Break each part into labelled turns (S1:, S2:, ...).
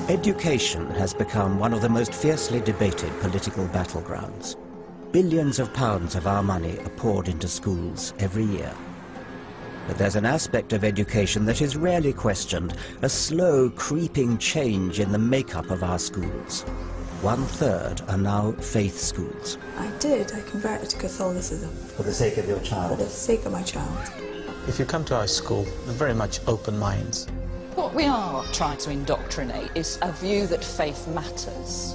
S1: Education has become one of the most fiercely debated political battlegrounds. Billions of pounds of our money are poured into schools every year. But there's an aspect of education that is rarely questioned, a slow, creeping change in the makeup of our schools. 1/3 are now faith schools.
S2: I did. I converted to Catholicism.
S1: For the sake of your child?
S2: For the sake of my child.
S3: If you come to our school, they're very much open minds.
S4: What we are trying to indoctrinate is a view that faith matters.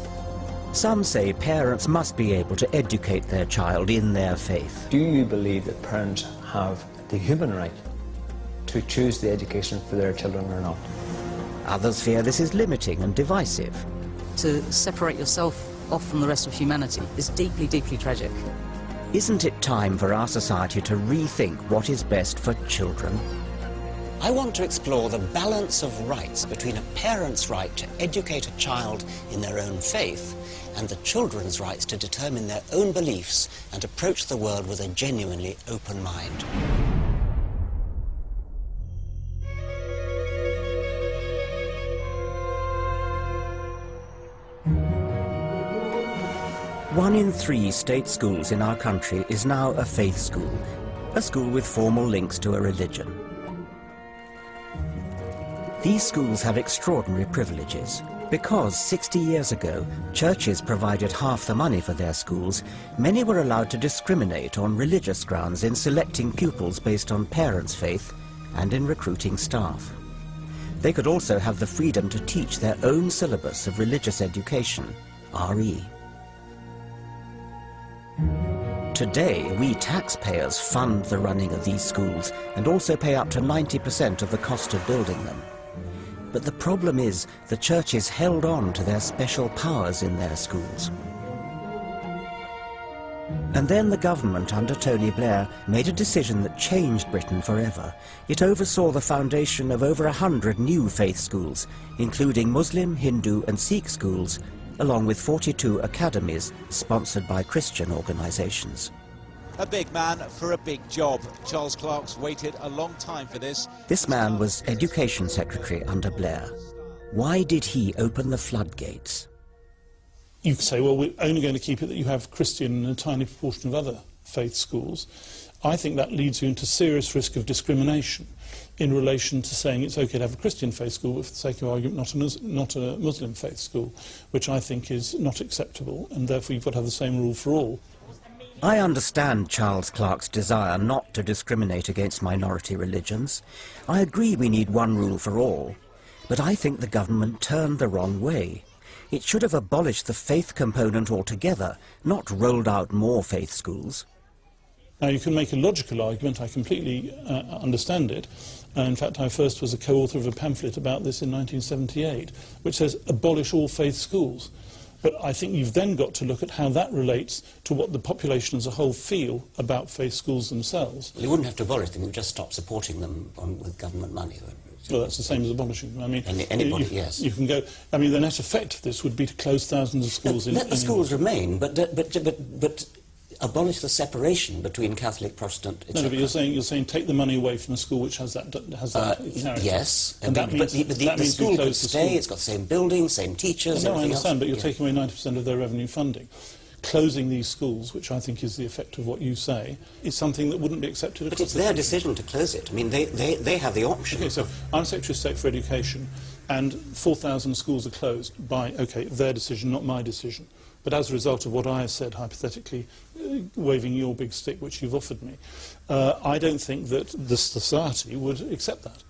S1: Some say parents must be able to educate their child in their faith.
S5: Do you believe that parents have the human right to choose the education for their children or not?
S1: Others fear this is limiting and divisive.
S6: To separate yourself off from the rest of humanity is deeply, deeply tragic.
S1: Isn't it time for our society to rethink what is best for children?
S7: I want to explore the balance of rights between a parent's right to educate a child in their own faith and the children's rights to determine their own beliefs and approach the world with a genuinely open mind.
S1: One in 3 state schools in our country is now a faith school, a school with formal links to a religion. These schools have extraordinary privileges. Because 60 years ago, churches provided half the money for their schools, many were allowed to discriminate on religious grounds in selecting pupils based on parents' faith and in recruiting staff. They could also have the freedom to teach their own syllabus of religious education, RE. Today, we taxpayers fund the running of these schools and also pay up to 90% of the cost of building them. But the problem is the churches held on to their special powers in their schools. And then the government under Tony Blair made a decision that changed Britain forever. It oversaw the foundation of over 100 new faith schools, including Muslim, Hindu and Sikh schools, along with 42 academies sponsored by Christian organisations.
S8: A big man for a big job. Charles Clarke's waited a long time for this.
S1: This man was Education Secretary under Blair. Why did he open the floodgates?
S9: You could say, well, we're only going to keep it that you have Christian and a tiny proportion of other faith schools. I think that leads you into serious risk of discrimination in relation to saying it's okay to have a Christian faith school, but for the sake of argument, not a Muslim faith school, which I think is not acceptable, and therefore you've got to have the same rule for all.
S1: I understand Charles Clarke's desire not to discriminate against minority religions. I agree we need one rule for all, but I think the government turned the wrong way. It should have abolished the faith component altogether, not rolled out more faith schools.
S9: Now, you can make a logical argument, I completely understand it. In fact, I first was a co-author of a pamphlet about this in 1978, which says abolish all faith schools. But I think you've then got to look at how that relates to what the population as a whole feel about faith schools themselves.
S7: Well, you wouldn't have to abolish them, you would just stop supporting them with government money.
S9: Well, that's the same as abolishing them. I mean,
S7: anybody, yes.
S9: You can go. I mean, the net effect of this would be to close thousands of schools.
S7: Let the schools remain, but abolish the separation between Catholic, Protestant, etc.
S9: No, but you're saying take the money away from a school which has that character.
S7: Yes,
S9: and that means
S7: the school could stay. It's got the same building, same teachers.
S9: No, I understand,
S7: else.
S9: but you're taking away 90% of their revenue funding. Closing these schools, which I think is the effect of what you say, is something that wouldn't be accepted.
S7: But it's their decision to close it. I mean, they have the option.
S9: Okay, so I'm Secretary of State for Education, and 4,000 schools are closed by, okay, their decision, not my decision. But as a result of what I have said, hypothetically, waving your big stick, which you've offered me, I don't think that the society would accept that.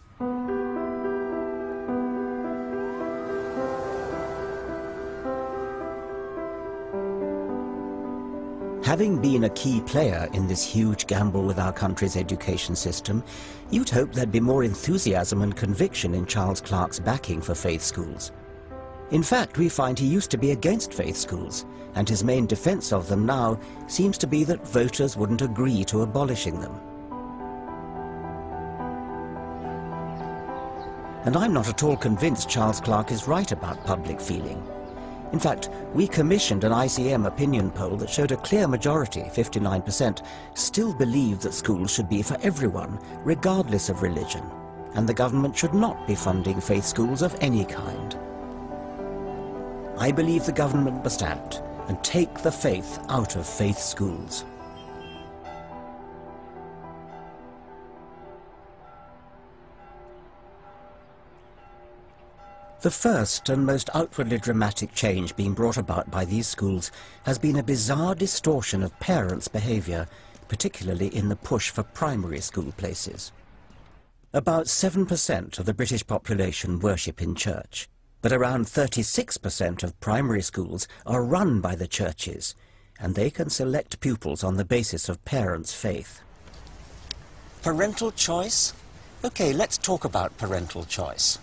S1: Having been a key player in this huge gamble with our country's education system, you'd hope there'd be more enthusiasm and conviction in Charles Clarke's backing for faith schools. In fact, we find he used to be against faith schools, and his main defence of them now seems to be that voters wouldn't agree to abolishing them. And I'm not at all convinced Charles Clarke is right about public feeling. In fact, we commissioned an ICM opinion poll that showed a clear majority, 59%, still believe that schools should be for everyone, regardless of religion, and the government should not be funding faith schools of any kind. I believe the government must act and take the faith out of faith schools. The first and most outwardly dramatic change being brought about by these schools has been a bizarre distortion of parents' behaviour, particularly in the push for primary school places. About 7% of the British population worship in church, but around 36% of primary schools are run by the churches, and they can select pupils on the basis of parents' faith.
S7: Parental choice? Okay, let's talk about parental choice.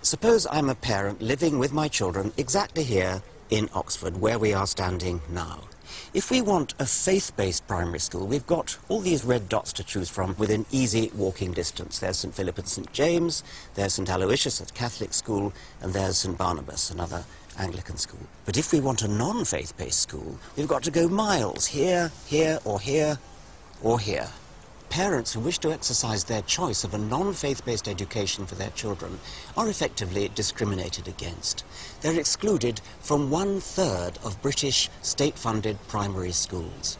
S7: Suppose I'm a parent living with my children exactly here in Oxford, where we are standing now. If we want a faith-based primary school, we've got all these red dots to choose from within easy walking distance. There's St. Philip and St. James, there's St. Aloysius, a Catholic school, and there's St. Barnabas, another Anglican school. But if we want a non-faith-based school, we've got to go miles, here, here, or here, or here. Parents who wish to exercise their choice of a non-faith-based education for their children are effectively discriminated against. They're excluded from 1/3 of British state-funded primary schools.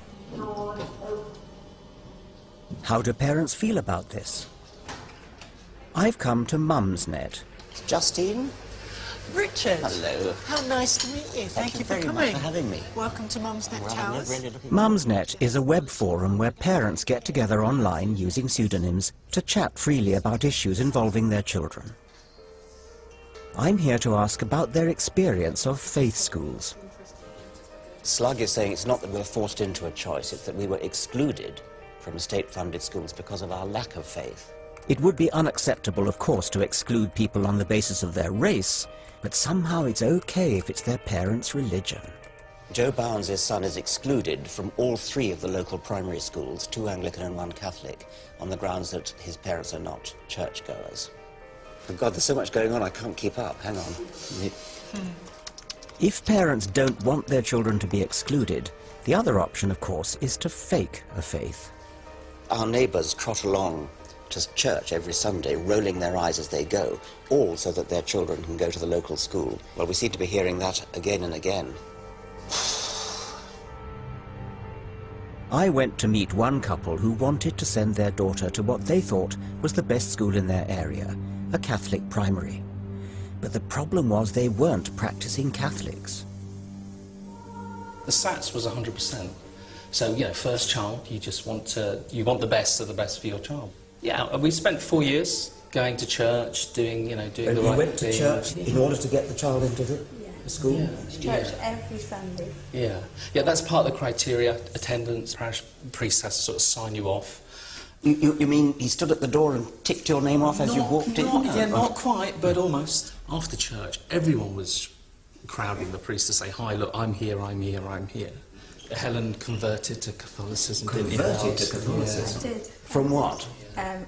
S1: How do parents feel about this? I've come to Mumsnet.
S7: Justine?
S10: Richard.
S7: Hello.
S10: How nice to meet you. Thank you for
S7: very
S10: coming.
S7: much for having me.
S10: Welcome to Mumsnet Towers.
S1: Mumsnet is a web forum where parents get together online using pseudonyms to chat freely about issues involving their children. I'm here to ask about their experience of faith schools.
S7: Slug is saying it's not that we're forced into a choice, it's that we were excluded from state-funded schools because of our lack of faith.
S1: It would be unacceptable, of course, to exclude people on the basis of their race, but somehow it's okay if it's their parents' religion.
S7: Joe Bounds' son is excluded from all 3 of the local primary schools, 2 Anglican and 1 Catholic, on the grounds that his parents are not churchgoers. Oh God, there's so much going on I can't keep up. Hang on.
S1: If parents don't want their children to be excluded, the other option, of course, is to fake a faith.
S7: Our neighbours trot along to church every Sunday, rolling their eyes as they go, all so that their children can go to the local school. Well, we seem to be hearing that again and again.
S1: I went to meet one couple who wanted to send their daughter to what they thought was the best school in their area, a Catholic primary. But the problem was they weren't practicing Catholics.
S11: The SATs was 100%. So, you know, first child, you want the best of the best for your child. Yeah, we spent 4 years going to church, doing the right thing.
S1: And you went to church in order to get the child into the school?
S2: Yeah. Church every Sunday.
S11: Yeah, that's part of the criteria. Attendance, parish priest has to sort of sign you off.
S7: You mean he stood at the door and ticked your name off as you walked in?
S11: Yeah, not quite, but almost. After church, everyone was crowding the priest to say, "Hi, look, I'm here, I'm here, I'm here." Helen converted to Catholicism.
S1: Converted to Catholicism?
S2: I did.
S7: From what?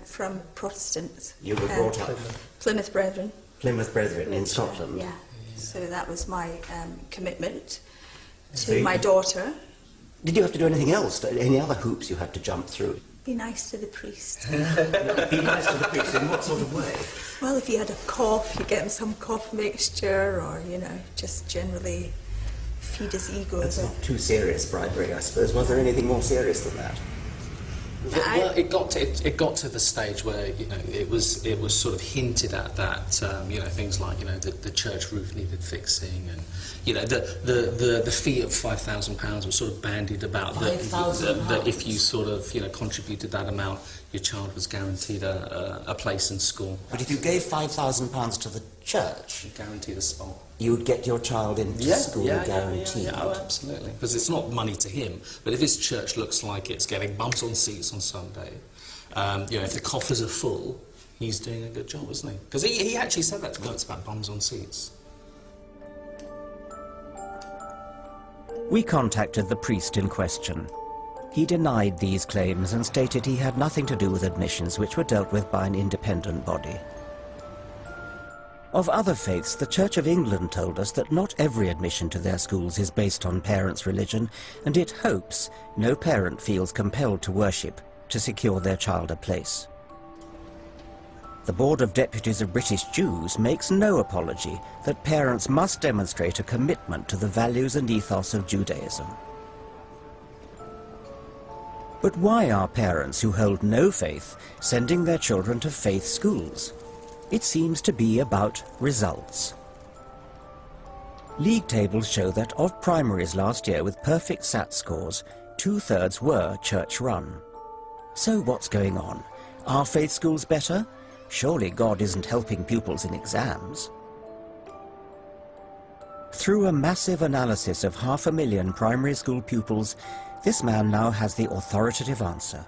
S2: From Protestants.
S7: You were brought up?
S2: Plymouth Brethren.
S7: Plymouth Brethren in Scotland?
S2: Yeah. So that was my commitment to my daughter.
S7: Did you have to do anything else? Any other hoops you had to jump through?
S2: Be nice to the priest.
S7: Be nice to the priest in what sort of way?
S2: Well, if he had a cough, you get him some cough mixture, or, just generally feed his ego.
S7: That's not too serious bribery, I suppose. Was there anything more serious than that?
S11: Well, it got to the stage where it was sort of hinted at that things like the church roof needed fixing, and the fee of £5,000 was sort of bandied about that if you sort of contributed that amount, your child was guaranteed a place in school.
S7: But if you gave £5,000 to the church,
S11: guaranteed a spot,
S7: you would get your child into school guaranteed.
S11: Yeah, absolutely. Because it's not money to him, but if his church looks like it's getting bums on seats on Sunday, if the coffers are full, he's doing a good job, isn't he? Because he actually said that to me, it's about bums on seats.
S1: We contacted the priest in question. He denied these claims and stated he had nothing to do with admissions, which were dealt with by an independent body. Of other faiths, the Church of England told us that not every admission to their schools is based on parents' religion, and it hopes no parent feels compelled to worship to secure their child a place. The Board of Deputies of British Jews makes no apology that parents must demonstrate a commitment to the values and ethos of Judaism. But why are parents who hold no faith sending their children to faith schools? It seems to be about results. League tables show that of primaries last year with perfect SAT scores, 2/3 were church-run. So what's going on? Are faith schools better? Surely God isn't helping pupils in exams. Through a massive analysis of 500,000 primary school pupils, this man now has the authoritative answer.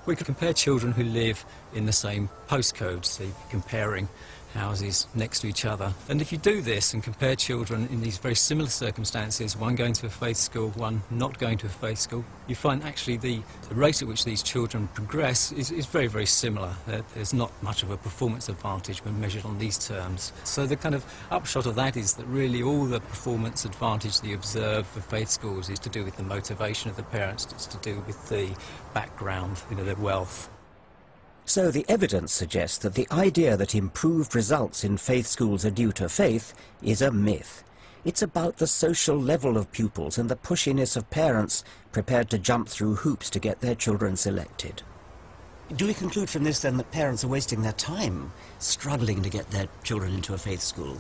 S12: We could compare children who live in the same postcode, so you'd be comparing houses next to each other. And if you do this and compare children in these very similar circumstances, one going to a faith school, one not going to a faith school, you find actually the rate at which these children progress is very, very similar. There's not much of a performance advantage when measured on these terms. So the kind of upshot of that is that really all the performance advantage that you observe for faith schools is to do with the motivation of the parents, it's to do with the background, their wealth.
S1: So the evidence suggests that the idea that improved results in faith schools are due to faith is a myth. It's about the social level of pupils and the pushiness of parents prepared to jump through hoops to get their children selected. Do we conclude from this then that parents are wasting their time struggling to get their children into a faith school?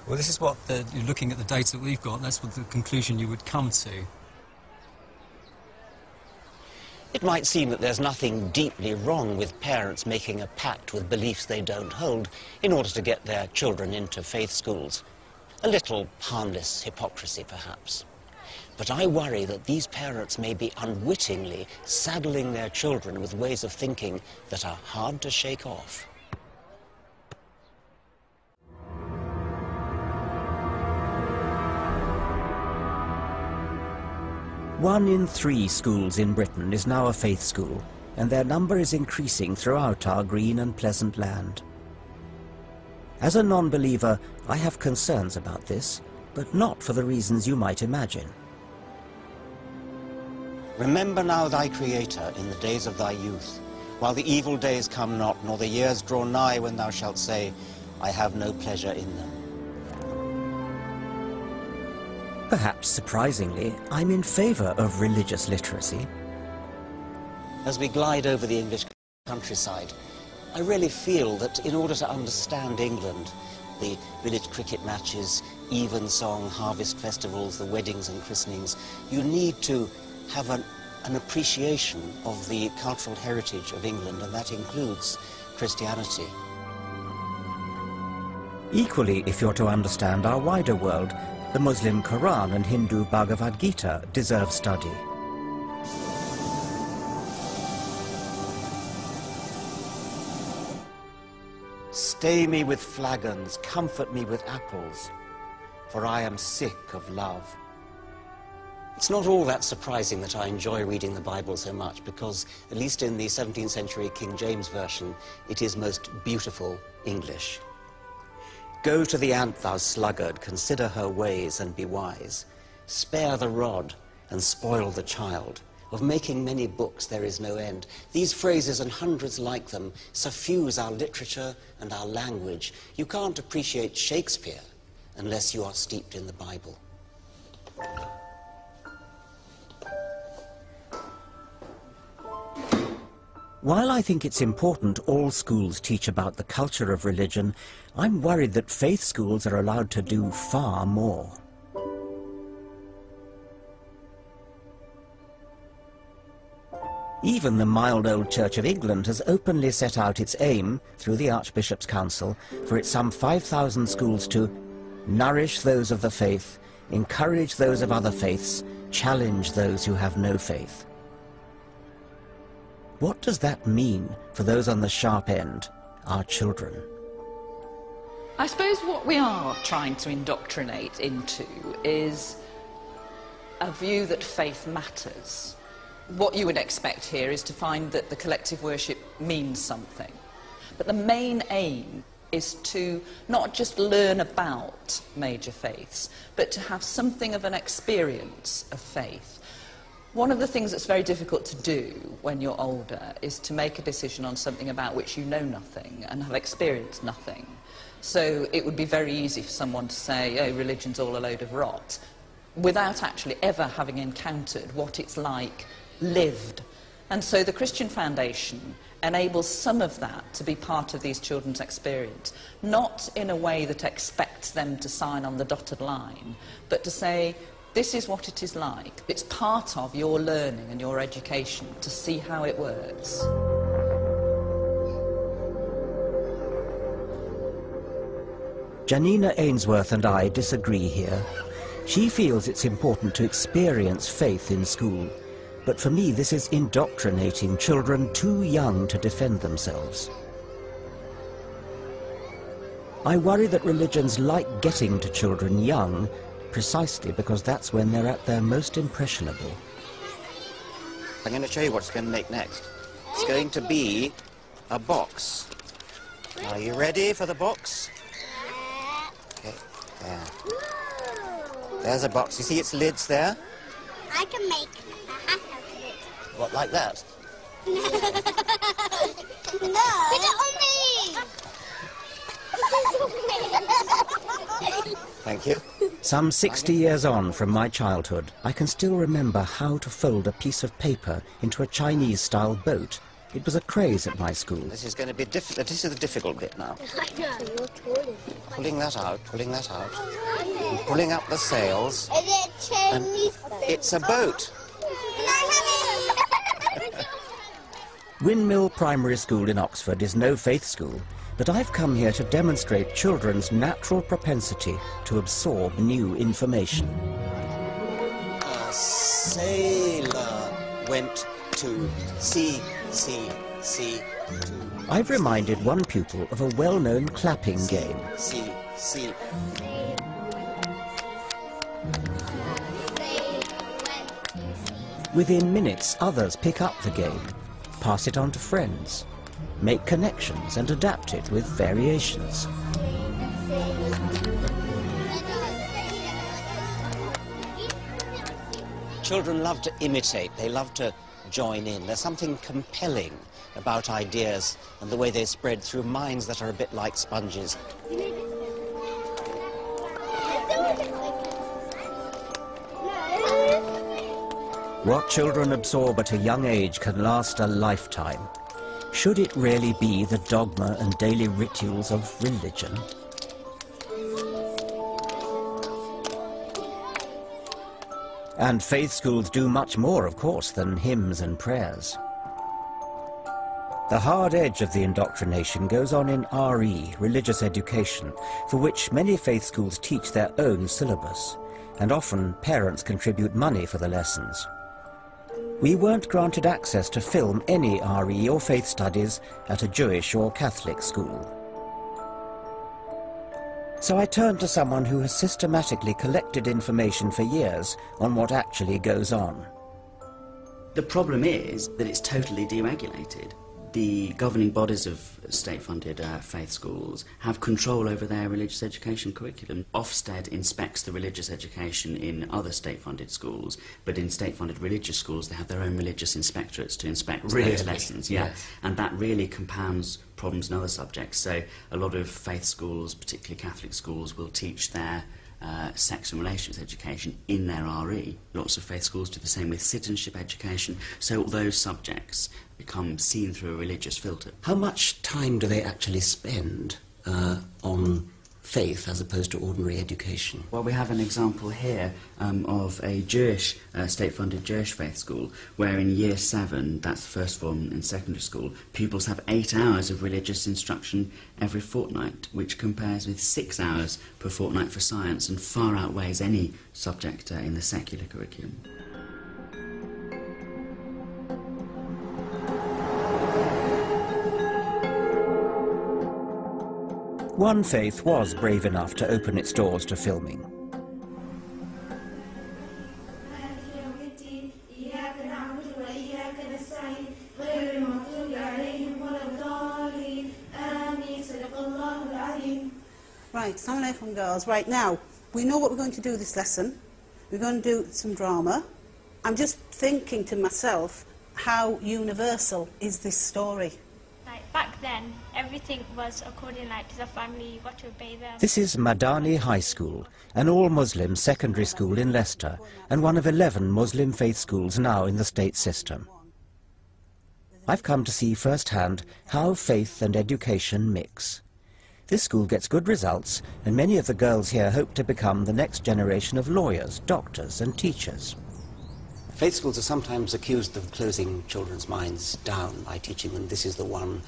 S12: Well, this is what you're looking at the data that we've got, and that's what the conclusion you would come to.
S7: It might seem that there's nothing deeply wrong with parents making a pact with beliefs they don't hold in order to get their children into faith schools. A little harmless hypocrisy, perhaps. But I worry that these parents may be unwittingly saddling their children with ways of thinking that are hard to shake off.
S1: One in 3 schools in Britain is now a faith school, and their number is increasing throughout our green and pleasant land. As a non-believer, I have concerns about this, but not for the reasons you might imagine.
S7: Remember now thy Creator in the days of thy youth, while the evil days come not, nor the years draw nigh when thou shalt say, I have no pleasure in them.
S1: Perhaps surprisingly, I'm in favour of religious literacy.
S7: As we glide over the English countryside, I really feel that in order to understand England, the village cricket matches, evensong, harvest festivals, the weddings and christenings, you need to have an appreciation of the cultural heritage of England, and that includes Christianity.
S1: Equally, if you're to understand our wider world, the Muslim Quran and Hindu Bhagavad Gita deserve study. Stay me with flagons, comfort me with apples, for I am sick of love.
S7: It's not all that surprising that I enjoy reading the Bible so much, because, at least in the 17th century King James Version, it is most beautiful English. Go to the ant, thou sluggard, consider her ways and be wise. Spare the rod and spoil the child. Of making many books there is no end. These phrases and hundreds like them suffuse our literature and our language. You can't appreciate Shakespeare unless you are steeped in the Bible.
S1: While I think it's important all schools teach about the culture of religion, I'm worried that faith schools are allowed to do far more. Even the mild old Church of England has openly set out its aim, through the Archbishop's Council, for its some 5,000 schools to nourish those of the faith, encourage those of other faiths, challenge those who have no faith. What does that mean for those on the sharp end, our children?
S4: I suppose what we are trying to indoctrinate into is a view that faith matters. What you would expect here is to find that the collective worship means something. But the main aim is to not just learn about major faiths, but to have something of an experience of faith. One of the things that's very difficult to do when you're older is to make a decision on something about which you know nothing and have experienced nothing. So it would be very easy for someone to say, oh, religion's all a load of rot, without actually ever having encountered what it's like lived. And so the Christian Foundation enables some of that to be part of these children's experience, not in a way that expects them to sign on the dotted line, but to say, this is what it is like. It's part of your learning and your education to see how it works.
S1: Janina, Ainsworth and I disagree here. She feels it's important to experience faith in school, but for me this is indoctrinating children too young to defend themselves. I worry that religions like getting to children young precisely because that's when they're at their most impressionable.
S13: I'm going to show you what it's going to make next. It's going to be a box. Are you ready for the box? Okay, there. There's a box. You see its lids there?
S14: I can make a hat out of it.
S13: What, like that?
S14: No. Put it on me!
S13: Thank you.
S1: Some 60 years on from my childhood, I can still remember how to fold a piece of paper into a Chinese-style boat. It was a craze at my school.
S13: This is going to be difficult. This is the difficult bit now. Pulling that out, pulling that out. And pulling up the sails.
S14: Is it Chinese?
S13: It's a boat.
S1: Windmill Primary School in Oxford is no faith school, but I've come here to demonstrate children's natural propensity to absorb new information.
S13: A sailor went to sea.
S1: I've reminded one pupil of a well-known clapping game.
S13: See.
S1: Within minutes, others pick up the game, pass it on to friends, make connections and adapt it with variations.
S13: Children love to imitate, they love to join in. There's something compelling about ideas and the way they spread through minds that are a bit like sponges.
S1: What children absorb at a young age can last a lifetime. Should it really be the dogma and daily rituals of religion? And faith schools do much more, of course, than hymns and prayers. The hard edge of the indoctrination goes on in RE, religious education, for which many faith schools teach their own syllabus, and often parents contribute money for the lessons. We weren't granted access to film any RE or faith studies at a Jewish or Catholic school. So I turned to someone who has systematically collected information for years on what actually goes on.
S15: The problem is that it's totally deregulated. The governing bodies of state-funded faith schools have control over their religious education curriculum. Ofsted inspects the religious education in other state-funded schools, but in state-funded religious schools they have their own religious inspectorates to inspect those lessons. Yeah. Yes. And that really compounds problems in other subjects. So a lot of faith schools, particularly Catholic schools, will teach their sex and relations education in their RE. Lots of faith schools do the same with citizenship education, so all those subjects become seen through a religious filter.
S1: How much time do they actually spend on faith as opposed to ordinary education?
S15: Well, we have an example here of a Jewish, state-funded Jewish faith school, where in Year 7, that's the first form in secondary school, pupils have 8 hours of religious instruction every fortnight, which compares with 6 hours per fortnight for science and far outweighs any subject in the secular curriculum.
S1: One faith was brave enough to open its doors to filming.
S16: Right, Assalamu alaikum girls. Right, now, we know what we're going to do this lesson. We're going to do some drama. I'm just thinking to myself, how universal is this story?
S17: Like back then, everything was according to the family, you got to obey them.
S1: This is Madani High School, an all-Muslim secondary school in Leicester, and one of 11 Muslim faith schools now in the state system. I've come to see firsthand how faith and education mix. This school gets good results, and many of the girls here hope to become the next generation of lawyers, doctors and teachers.
S7: Faith schools are sometimes accused of closing children's minds down by teaching them this is the one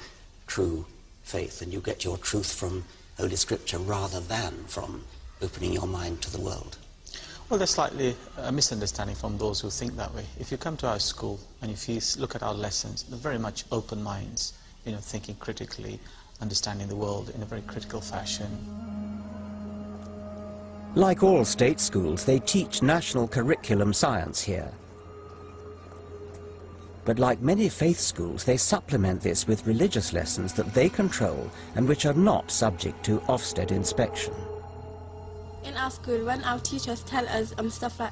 S7: true faith, and you get your truth from Holy Scripture rather than from opening your mind to the world.
S3: Well, there's slightly a misunderstanding from those who think that way. If you come to our school and if you look at our lessons, they're very much open minds, thinking critically, understanding the world in a very critical fashion.
S1: Like all state schools, they teach national curriculum science here. But like many faith schools, they supplement this with religious lessons that they control and which are not subject to Ofsted inspection.
S18: In our school, when our teachers tell us stuff like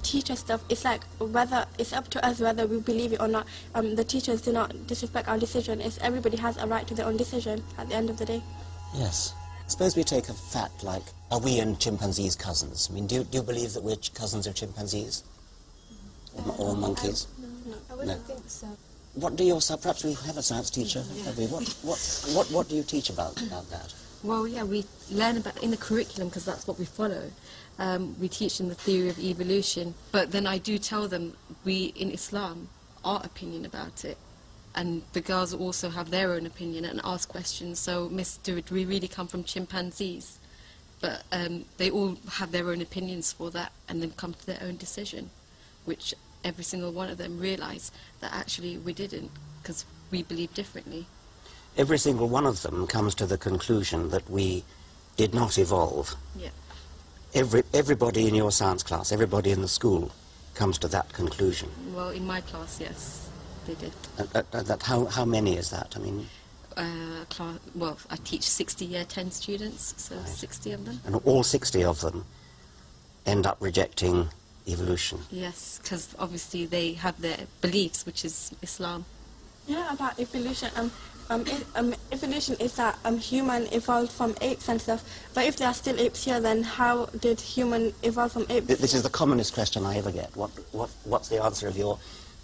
S18: teacher stuff, it's like whether it's up to us whether we believe it or not. The teachers do not disrespect our decision. Everybody has a right to their own decision at the end of the day.
S7: Yes. Suppose we take a fact like, are we and chimpanzees cousins? I mean, do you believe that we're cousins of chimpanzees? Or monkeys?
S18: No, I wouldn't think so.
S7: What do perhaps we have a science teacher, have we? What do you teach about that?
S19: Well, yeah, we learn about in the curriculum because that's what we follow. We teach them the theory of evolution, but then I do tell them we in Islam our opinion about it, and the girls also have their own opinion and ask questions. So, Miss, do we really come from chimpanzees? But they all have their own opinions for that, and then come to their own decision, which every single one of them realise that actually we didn't, because we believe differently.
S7: Every single one of them comes to the conclusion that we did not evolve.
S19: Yeah.
S7: Everybody in your science class, everybody in the school comes to that conclusion.
S19: Well, in my class, yes, they did.
S7: How many is that? I mean,
S19: well, I teach 60 year 10 students, so right. 60 of them.
S7: And all 60 of them end up rejecting evolution.
S19: Yes, because obviously they have their beliefs, which is Islam.
S18: Yeah, about evolution. Evolution is that human evolved from apes and stuff. But if there are still apes here, then how did human evolve from apes?
S7: This is the commonest question I ever get. What's the answer of your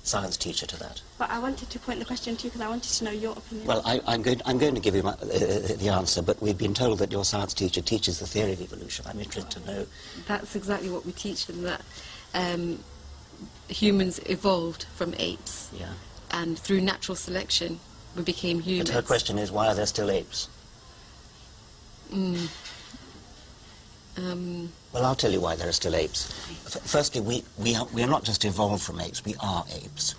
S7: science teacher to that?
S18: But I wanted to point the question to you because I wanted to know your opinion.
S7: Well, I'm going to give you the answer, but we've been told that your science teacher teaches the theory of evolution. I'm interested to know.
S19: That's exactly what we teach them, that humans evolved from apes.
S7: Yeah.
S19: And through natural selection, we became humans.
S7: And her question is, why are there still apes? Well, I'll tell you why there are still apes. Firstly, we are not just evolved from apes, we are apes.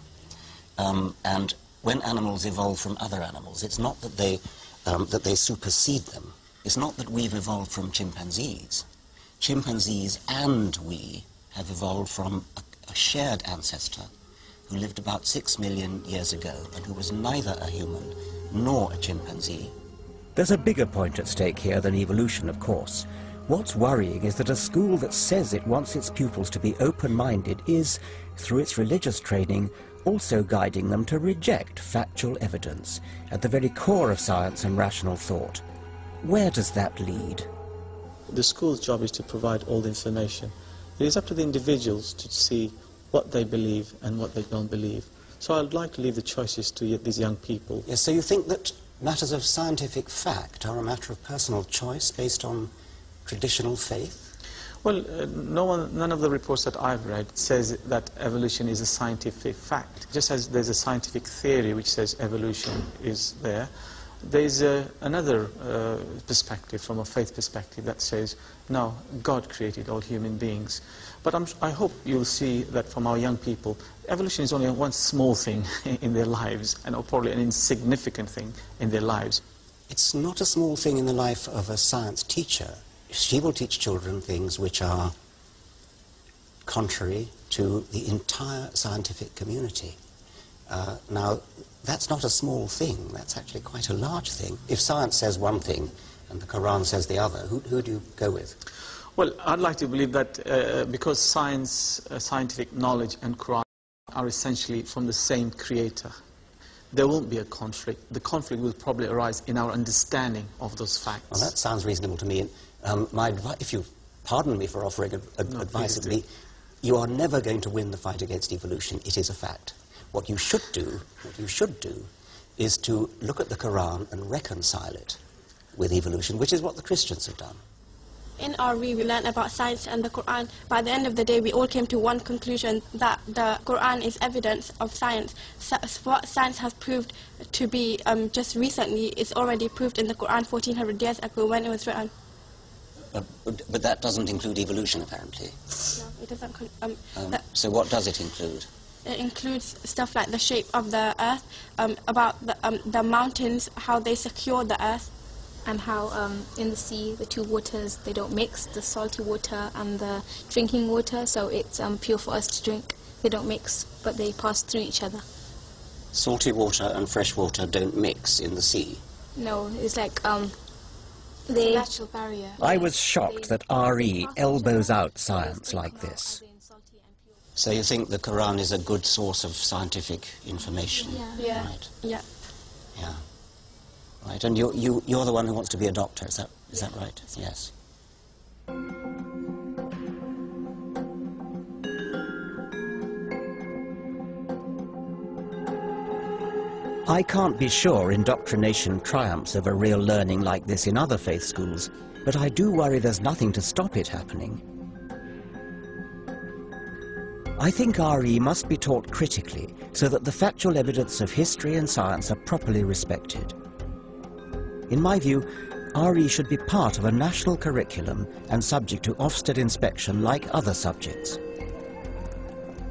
S7: And when animals evolve from other animals, it's not that they supersede them. It's not that we've evolved from chimpanzees. Chimpanzees and we have evolved from a shared ancestor who lived about 6 million years ago and who was neither a human nor a chimpanzee.
S1: There's a bigger point at stake here than evolution, of course. What's worrying is that a school that says it wants its pupils to be open-minded is, through its religious training, also guiding them to reject factual evidence at the very core of science and rational thought. Where does that lead?
S3: The school's job is to provide all the information. It is up to the individuals to see what they believe and what they don't believe. So I'd like to leave the choices to these young people.
S7: Yes, so you think that matters of scientific fact are a matter of personal choice based on traditional faith?
S3: Well, none of the reports that I've read says that evolution is a scientific fact. Just as there's a scientific theory which says evolution is there's another perspective, from a faith perspective, that says, no, God created all human beings. But I hope you'll see that from our young people, evolution is only one small thing in their lives, and probably an insignificant thing in their lives.
S7: It's not a small thing in the life of a science teacher. She will teach children things which are contrary to the entire scientific community. Now, that's not a small thing, that's actually quite a large thing. If science says one thing and the Quran says the other, who do you go with?
S3: Well, I'd like to believe that because science, scientific knowledge and Quran are essentially from the same creator, there won't be a conflict. The conflict will probably arise in our understanding of those facts.
S7: Well, that sounds reasonable to me. If you pardon me for offering advice of me, you are never going to win the fight against evolution. It is a fact. What you should do is to look at the Quran and reconcile it with evolution, which is what the Christians have done.
S18: In RE, we learned about science and the Quran. By the end of the day, we all came to one conclusion, that the Quran is evidence of science. So, what science has proved to be just recently is already proved in the Quran 1400 years ago when it was written.
S7: But that doesn't include evolution, apparently.
S18: No, it doesn't.
S7: So what does it include?
S18: It includes stuff like the shape of the earth, about the mountains, how they secure the earth.
S20: And how in the sea the two waters, they don't mix, the salty water and the drinking water, so it's pure for us to drink. They don't mix, but they pass through each other.
S7: Salty water and fresh water don't mix in the sea?
S20: No, it's like
S18: It's a natural barrier.
S1: I was shocked that RE elbows out science like this.
S7: So you think the Quran is a good source of scientific information?
S18: Yeah.
S7: Right.
S18: Yeah.
S7: Yeah. Right, and you're the one who wants to be a doctor, is that right? Yes.
S1: I can't be sure indoctrination triumphs over real learning like this in other faith schools, but I do worry there's nothing to stop it happening. I think RE must be taught critically so that the factual evidence of history and science are properly respected. In my view, RE should be part of a national curriculum and subject to Ofsted inspection like other subjects.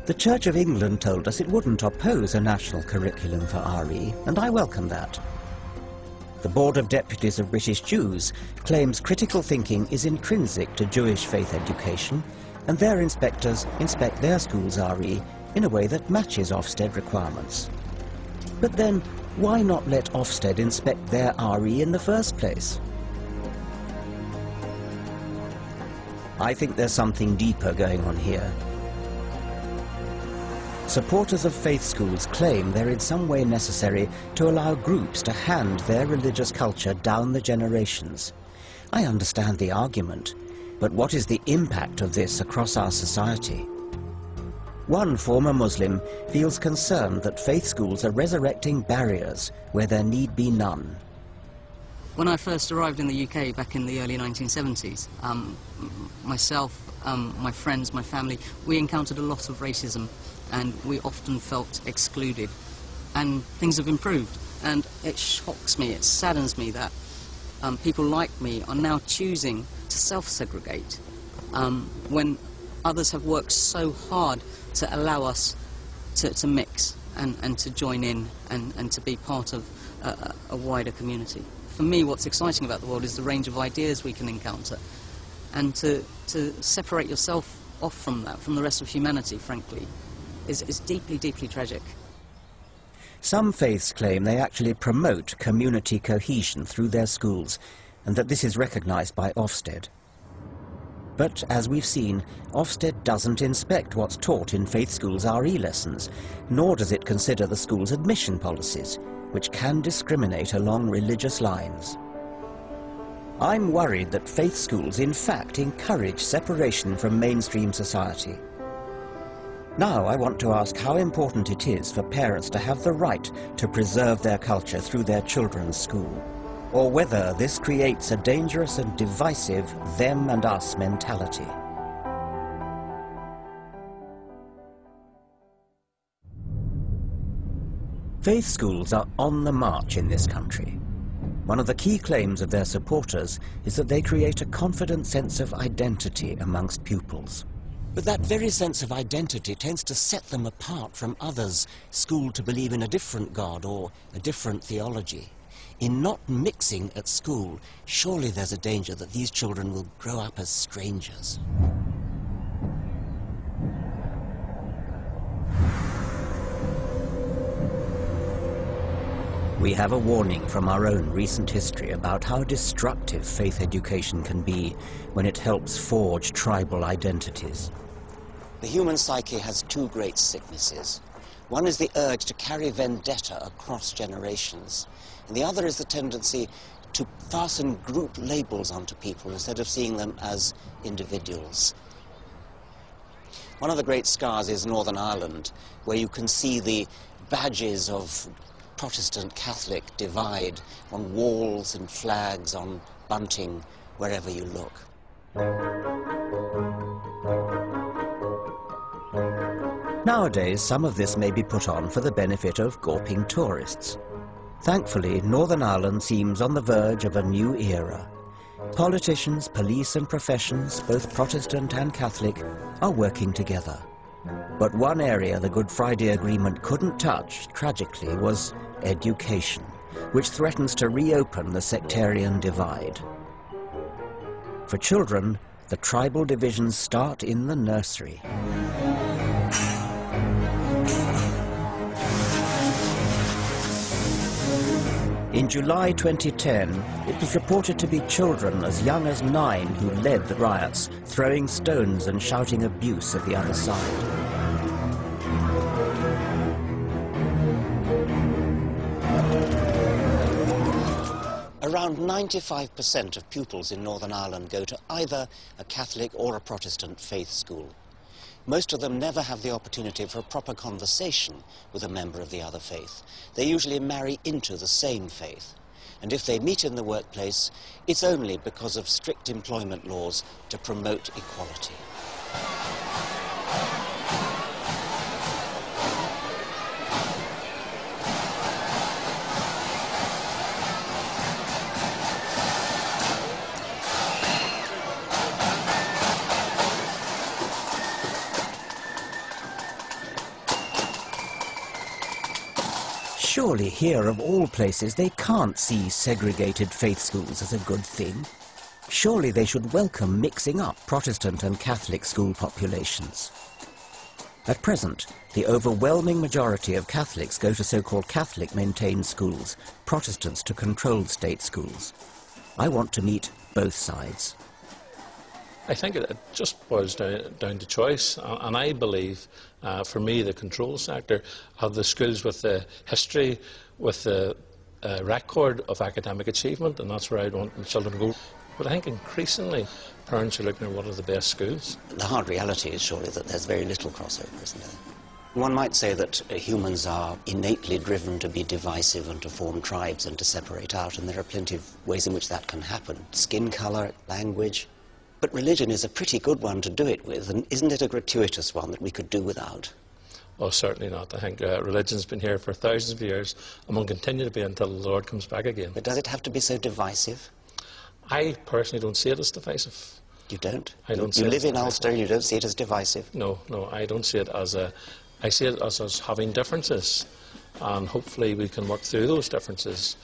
S1: The Church of England told us it wouldn't oppose a national curriculum for RE, and I welcome that. The Board of Deputies of British Jews claims critical thinking is intrinsic to Jewish faith education, and their inspectors inspect their schools' RE in a way that matches Ofsted requirements. But then, why not let Ofsted inspect their RE in the first place? I think there's something deeper going on here. Supporters of faith schools claim they're in some way necessary to allow groups to hand their religious culture down the generations. I understand the argument, but what is the impact of this across our society? One former Muslim feels concerned that faith schools are resurrecting barriers where there need be none.
S6: When I first arrived in the UK back in the early 1970s, myself, my friends, my family, we encountered a lot of racism and we often felt excluded. And things have improved, and it shocks me, it saddens me that people like me are now choosing to self-segregate when others have worked so hard to allow us to mix and to join in and to be part of a wider community. For me, what's exciting about the world is the range of ideas we can encounter, and to separate yourself off from that, from the rest of humanity, frankly, is deeply, deeply tragic.
S1: Some faiths claim they actually promote community cohesion through their schools, and that this is recognized by Ofsted. But, as we've seen, Ofsted doesn't inspect what's taught in faith schools' RE lessons, nor does it consider the school's admission policies, which can discriminate along religious lines. I'm worried that faith schools in fact encourage separation from mainstream society. Now I want to ask how important it is for parents to have the right to preserve their culture through their children's school, or whether this creates a dangerous and divisive them and us mentality. Faith schools are on the march in this country. One of the key claims of their supporters is that they create a confident sense of identity amongst pupils.
S7: But that very sense of identity tends to set them apart from others schooled to believe in a different God or a different theology. In not mixing at school, surely there's a danger that these children will grow up as strangers.
S1: We have a warning from our own recent history about how destructive faith education can be when it helps forge tribal identities.
S7: The human psyche has two great sicknesses. One is the urge to carry vendetta across generations, and the other is the tendency to fasten group labels onto people instead of seeing them as individuals. One of the great scars is Northern Ireland, where you can see the badges of Protestant-Catholic divide on walls and flags, on bunting, wherever you look.
S1: Nowadays, some of this may be put on for the benefit of gawping tourists. Thankfully, Northern Ireland seems on the verge of a new era. Politicians, police and professions, both Protestant and Catholic, are working together. But one area the Good Friday Agreement couldn't touch, tragically, was education, which threatens to reopen the sectarian divide. For children, the tribal divisions start in the nursery. In July 2010, it was reported to be children as young as 9 who led the riots, throwing stones and shouting abuse at the other side.
S7: Around 95% of pupils in Northern Ireland go to either a Catholic or a Protestant faith school. Most of them never have the opportunity for a proper conversation with a member of the other faith. They usually marry into the same faith. And if they meet in the workplace, it's only because of strict employment laws to promote equality.
S1: Surely here, of all places, they can't see segregated faith schools as a good thing. Surely they should welcome mixing up Protestant and Catholic school populations. At present, the overwhelming majority of Catholics go to so-called Catholic-maintained schools, Protestants to controlled state schools. I want to meet both sides.
S21: I think it just boils down to choice, and I believe, for me, the control sector have the schools with the history, with the record of academic achievement, and that's where I want my children to go. But I think increasingly parents are looking at what are the best schools.
S7: The hard reality is surely that there's very little crossover, isn't there? One might say that humans are innately driven to be divisive and to form tribes and to separate out, and there are plenty of ways in which that can happen. Skin colour, language. But religion is a pretty good one to do it with, and isn't it a gratuitous one that we could do without?
S21: Oh, certainly not. I think religion's been here for thousands of years and will continue to be until the Lord comes back again.
S7: But does it have to be so divisive?
S21: I personally don't see it as divisive.
S7: You don't?
S21: I don't see it.
S7: You live in Ulster and you don't see it as divisive?
S21: No, I don't see it as a... I see it as us having differences, and hopefully we can work through those differences.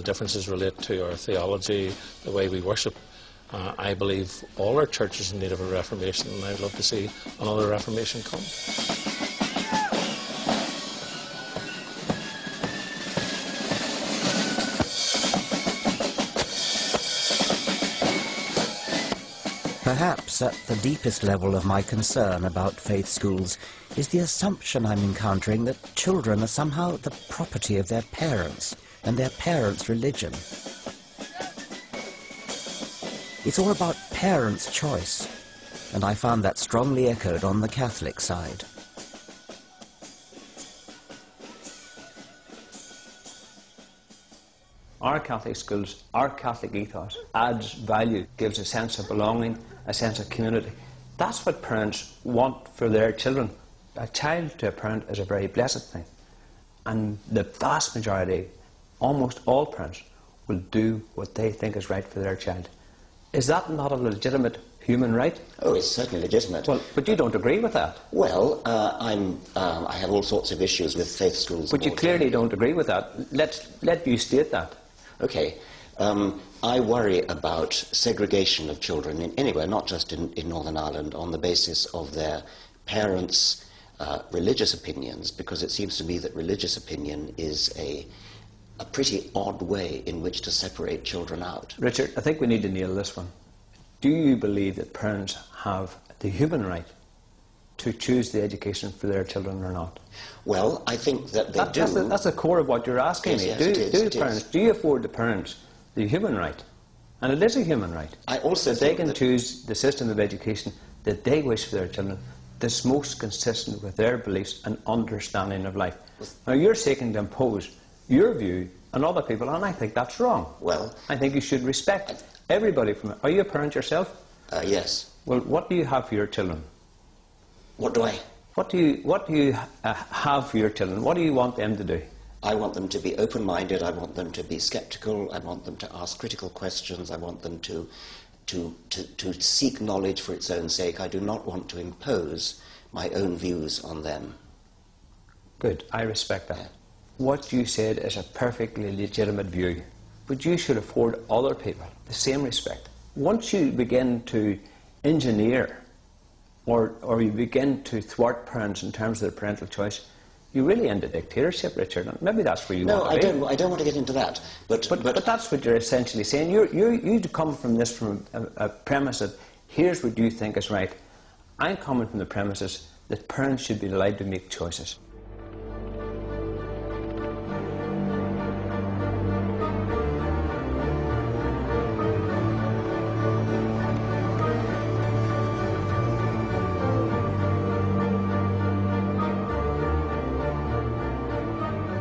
S21: Differences relate to our theology, the way we worship. I believe all our churches in need of a reformation, and I'd love to see another reformation come.
S1: Perhaps at the deepest level of my concern about faith schools is the assumption I'm encountering that children are somehow the property of their parents and their parents' religion. It's all about parents' choice, and I found that strongly echoed on the Catholic side.
S5: Our Catholic schools, our Catholic ethos adds value, gives a sense of belonging, a sense of community. That's what parents want for their children. A child to a parent is a very blessed thing. And the vast majority, almost all parents, will do what they think is right for their child. Is that not a legitimate human right?
S7: Oh, it's certainly legitimate.
S5: Well, but you don't agree with that.
S7: Well, I have all sorts of issues with faith schools.
S5: But you clearly don't agree with that. Let you state that.
S7: Okay. I worry about segregation of children anywhere, not just in Northern Ireland, on the basis of their parents' religious opinions, because it seems to me that religious opinion is a
S13: a pretty odd way in which to separate children out.
S5: Richard, I think we need to nail this one. Do you believe that parents have the human right to choose the education for their children or not?
S13: Well, I think that they do.
S5: That's the core of what you're asking me. Do you afford the parents the human right? And it is a human right.
S13: I also
S5: that they can choose the system of education that they wish for their children that's most consistent with their beliefs and understanding of life. Now, you're seeking to impose your view on other people, and I think that's wrong.
S13: Well,
S5: I think you should respect everybody from it. Are you a parent yourself?
S13: Yes.
S5: Well, what do you have for your children?
S13: What do I?
S5: What do you have for your children? What do you want them to do?
S13: I want them to be open-minded. I want them to be sceptical. I want them to ask critical questions. I want them to seek knowledge for its own sake. I do not want to impose my own views on them.
S5: Good. I respect that. Yeah. What you said is a perfectly legitimate view, but you should afford other people the same respect. Once you begin to engineer or you begin to thwart parents in terms of their parental choice, you really end a dictatorship, Richard. And maybe that's where you want to be.
S13: No, I don't want to get into that. But
S5: that's what you're essentially saying. You come from this from a premise that here's what you think is right. I'm coming from the premises that parents should be allowed to make choices.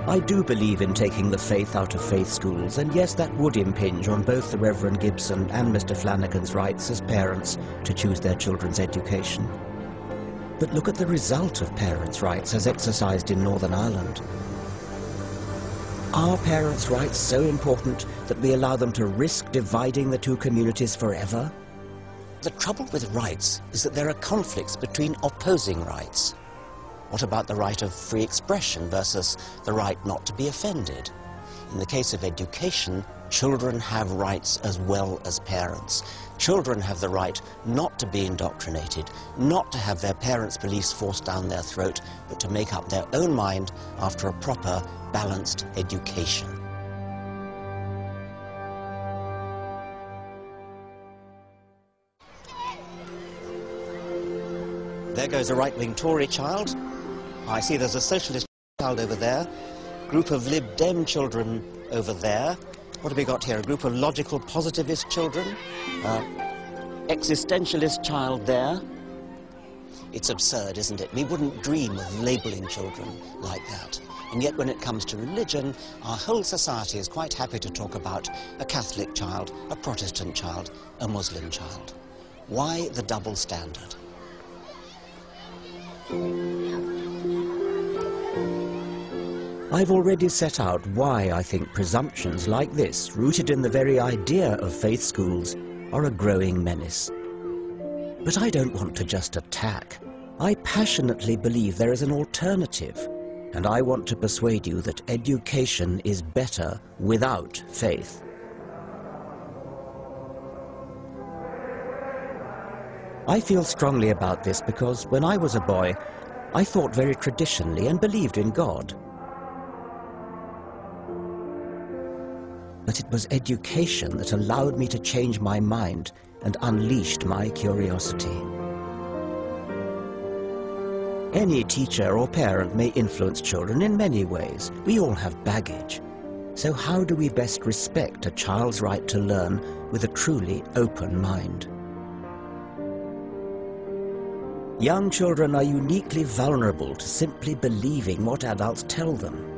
S1: I do believe in taking the faith out of faith schools, and yes, that would impinge on both the Reverend Gibson and Mr. Flanagan's rights as parents to choose their children's education. But look at the result of parents' rights as exercised in Northern Ireland. Are parents' rights so important that we allow them to risk dividing the two communities forever?
S7: The trouble with rights is that there are conflicts between opposing rights. What about the right of free expression versus the right not to be offended? In the case of education, children have rights as well as parents. Children have the right not to be indoctrinated, not to have their parents' beliefs forced down their throat, but to make up their own mind after a proper, balanced education. There goes a right-wing Tory child. I see there's a socialist child over there, group of Lib Dem children over there. What have we got here? A group of logical positivist children, existentialist child there. It's absurd, isn't it? We wouldn't dream of labelling children like that. And yet when it comes to religion, our whole society is quite happy to talk about a Catholic child, a Protestant child, a Muslim child. Why the double standard?
S1: I've already set out why I think presumptions like this, rooted in the very idea of faith schools, are a growing menace. But I don't want to just attack. I passionately believe there is an alternative, and I want to persuade you that education is better without faith. I feel strongly about this because when I was a boy, I thought very traditionally and believed in God. But it was education that allowed me to change my mind and unleashed my curiosity. Any teacher or parent may influence children in many ways. We all have baggage. So how do we best respect a child's right to learn with a truly open mind? Young children are uniquely vulnerable to simply believing what adults tell them.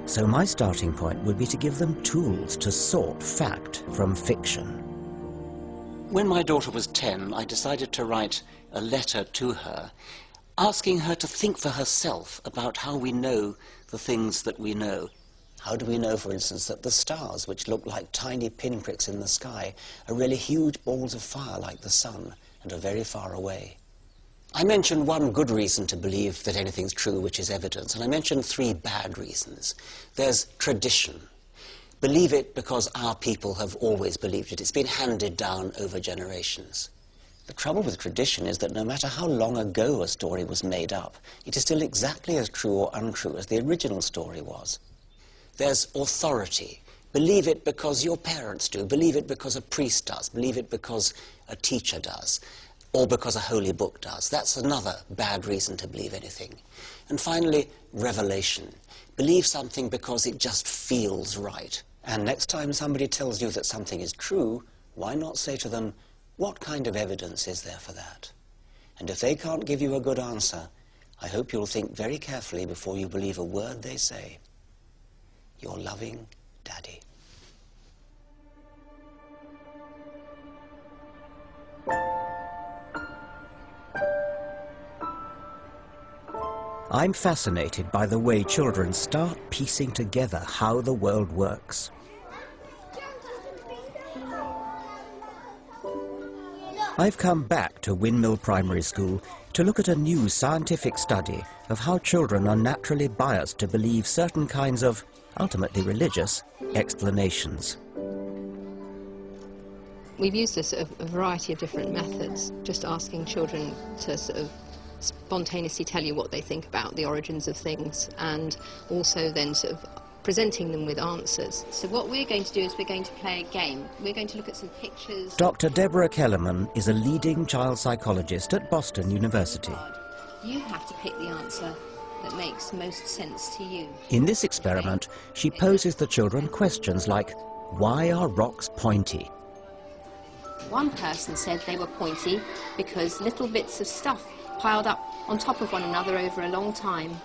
S1: So my starting point would be to give them tools to sort fact from fiction.
S7: When my daughter was 10, I decided to write a letter to her, asking her to think for herself about how we know the things that we know. How do we know, for instance, that the stars, which look like tiny pinpricks in the sky, are really huge balls of fire like the sun and are very far away? I mentioned one good reason to believe that anything's true, which is evidence, and I mentioned 3 bad reasons. There's tradition. Believe it because our people have always believed it. It's been handed down over generations. The trouble with tradition is that no matter how long ago a story was made up, it is still exactly as true or untrue as the original story was. There's authority. Believe it because your parents do. Believe it because a priest does. Believe it because a teacher does. Or because a holy book does. That's another bad reason to believe anything. And finally, revelation. Believe something because it just feels right. And next time somebody tells you that something is true, why not say to them, what kind of evidence is there for that? And if they can't give you a good answer, I hope you'll think very carefully before you believe a word they say. Your loving Daddy.
S1: I'm fascinated by the way children start piecing together how the world works. I've come back to Windmill Primary School to look at a new scientific study of how children are naturally biased to believe certain kinds of, ultimately religious, explanations.
S8: We've used a variety of different methods, just asking children to sort of spontaneously tell you what they think about the origins of things, and also then sort of presenting them with answers. So what we're going to do is we're going to play a game. We're going to look at some pictures.
S1: Dr. Deborah Kellerman is a leading child psychologist at Boston University.
S8: You have to pick the answer that makes most sense to you.
S1: In this experiment, she poses the children questions like, why are rocks pointy?
S8: One person said they were pointy because little bits of stuff piled up on top of one another over a long time.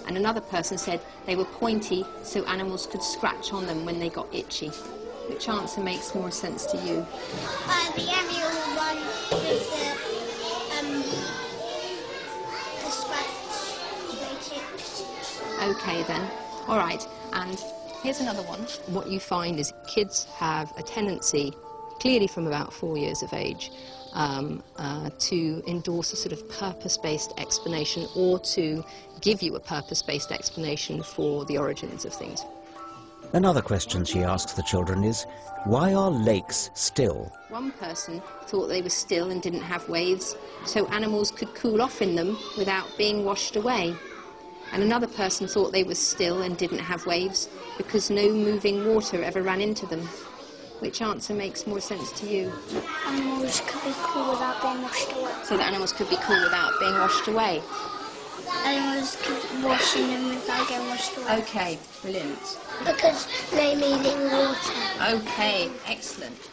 S8: And another person said they were pointy so animals could scratch on them when they got itchy. Which answer makes more sense to you?
S14: The animal one with the scratch they ticked.
S8: Okay then, all right, and here's another one. What you find is kids have a tendency, clearly from about 4 years of age, to endorse a sort of purpose-based explanation, or to give you a purpose-based explanation for the origins of things.
S1: Another question she asks the children is, why are lakes still?
S8: One person thought they were still and didn't have waves, so animals could cool off in them without being washed away. And another person thought they were still and didn't have waves because no moving water ever ran into them. Which answer makes more sense to you?
S14: Animals could be cool without being washed away.
S8: So that animals could be cool without being washed away?
S14: Animals could wash in them without getting washed away.
S8: Okay, brilliant.
S14: Because they're needing water.
S8: Okay, excellent.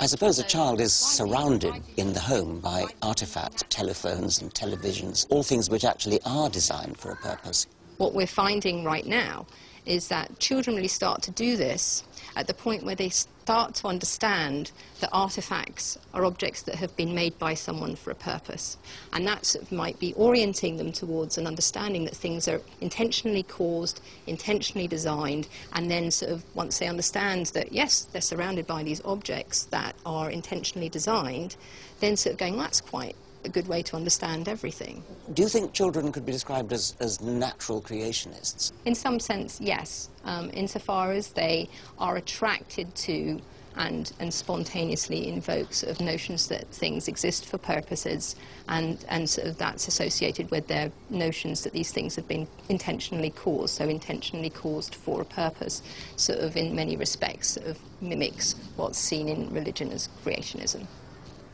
S7: I suppose a child is surrounded in the home by artifacts, telephones and televisions, all things which actually are designed for a purpose.
S8: What we're finding right now is that children really start to do this at the point where they start to understand that artifacts are objects that have been made by someone for a purpose. And that sort of might be orienting them towards an understanding that things are intentionally caused, intentionally designed, and then sort of once they understand that, yes, they're surrounded by these objects that are intentionally designed, then sort of going, well, that's quite a good way to understand everything.
S7: Do you think children could be described as natural creationists?
S8: In some sense, yes, insofar as they are attracted to and spontaneously invoke sort of notions that things exist for purposes, and sort of that's associated with their notions that these things have been intentionally caused, so intentionally caused for a purpose, sort of in many respects sort of mimics what's seen in religion as creationism.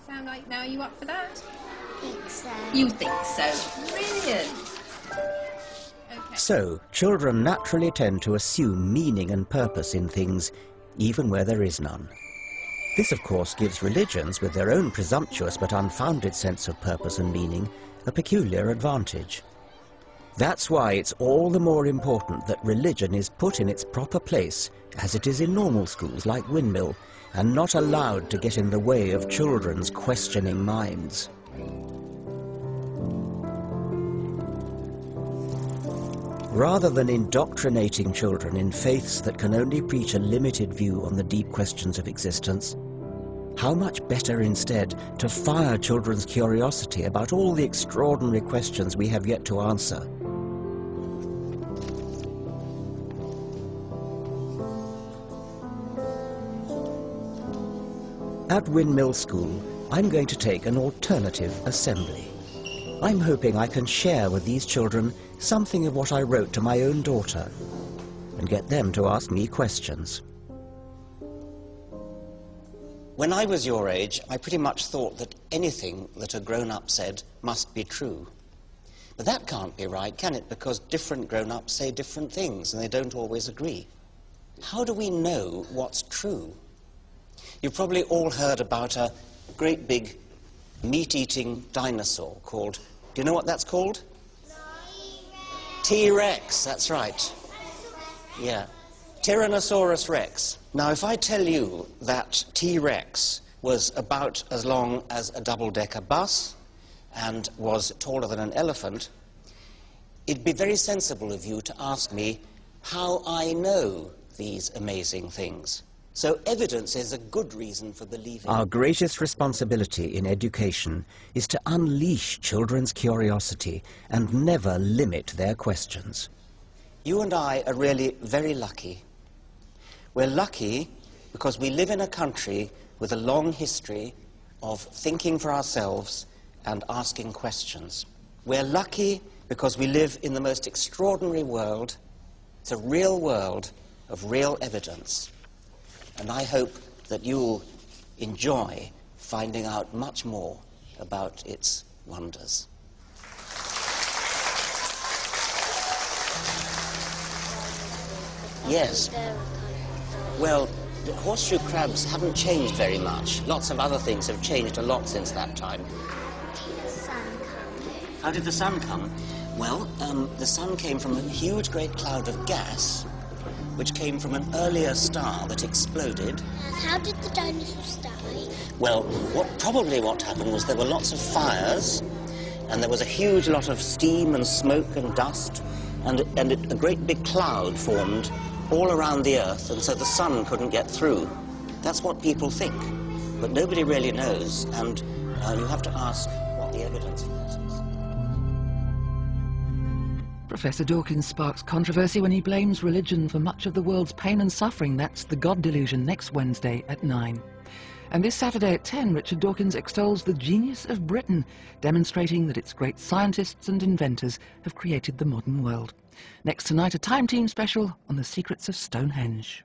S8: Sound like, now are you up for that?
S14: I think so.
S8: You think so? Brilliant. Okay.
S1: So, children naturally tend to assume meaning and purpose in things, even where there is none. This, of course, gives religions, with their own presumptuous but unfounded sense of purpose and meaning, a peculiar advantage. That's why it's all the more important that religion is put in its proper place, as it is in normal schools like Windmill, and not allowed to get in the way of children's questioning minds. Rather than indoctrinating children in faiths that can only preach a limited view on the deep questions of existence, how much better instead to fire children's curiosity about all the extraordinary questions we have yet to answer. At Windmill School, I'm going to take an alternative assembly. I'm hoping I can share with these children something of what I wrote to my own daughter. and get them to ask me questions.
S13: When I was your age, I pretty much thought that anything that a grown-up said must be true. But that can't be right, can it? Because different grown-ups say different things, and they don't always agree. How do we know what's true? You've probably all heard about a great big meat-eating dinosaur called... Do you know what that's called? T-Rex, that's right. Yeah. Tyrannosaurus Rex. Now, if I tell you that T-Rex was about as long as a double-decker bus and was taller than an elephant, it'd be very sensible of you to ask me how I know these amazing things. So evidence is a good reason for believing.
S1: Our greatest responsibility in education is to unleash children's curiosity and never limit their questions.
S13: You and I are really very lucky. We're lucky because we live in a country with a long history of thinking for ourselves and asking questions. We're lucky because we live in the most extraordinary world. It's a real world of real evidence. And I hope that you'll enjoy finding out much more about its wonders. Yes. Well, the horseshoe crabs haven't changed very much. Lots of other things have changed a lot since that time. How did the sun come? Well, the sun came from a huge great cloud of gas, which came from an earlier star that exploded.
S14: How did the dinosaurs die?
S13: Well, probably what happened was there were lots of fires, and there was a huge lot of steam and smoke and dust, and a great big cloud formed all around the Earth, and so the sun couldn't get through. That's what people think, but nobody really knows, and you have to ask what the evidence is.
S9: Professor Dawkins sparks controversy when he blames religion for much of the world's pain and suffering. That's The God Delusion, next Wednesday at 9. And this Saturday at 10, Richard Dawkins extols the genius of Britain, demonstrating that its great scientists and inventors have created the modern world. Next tonight, a Time Team special on the secrets of Stonehenge.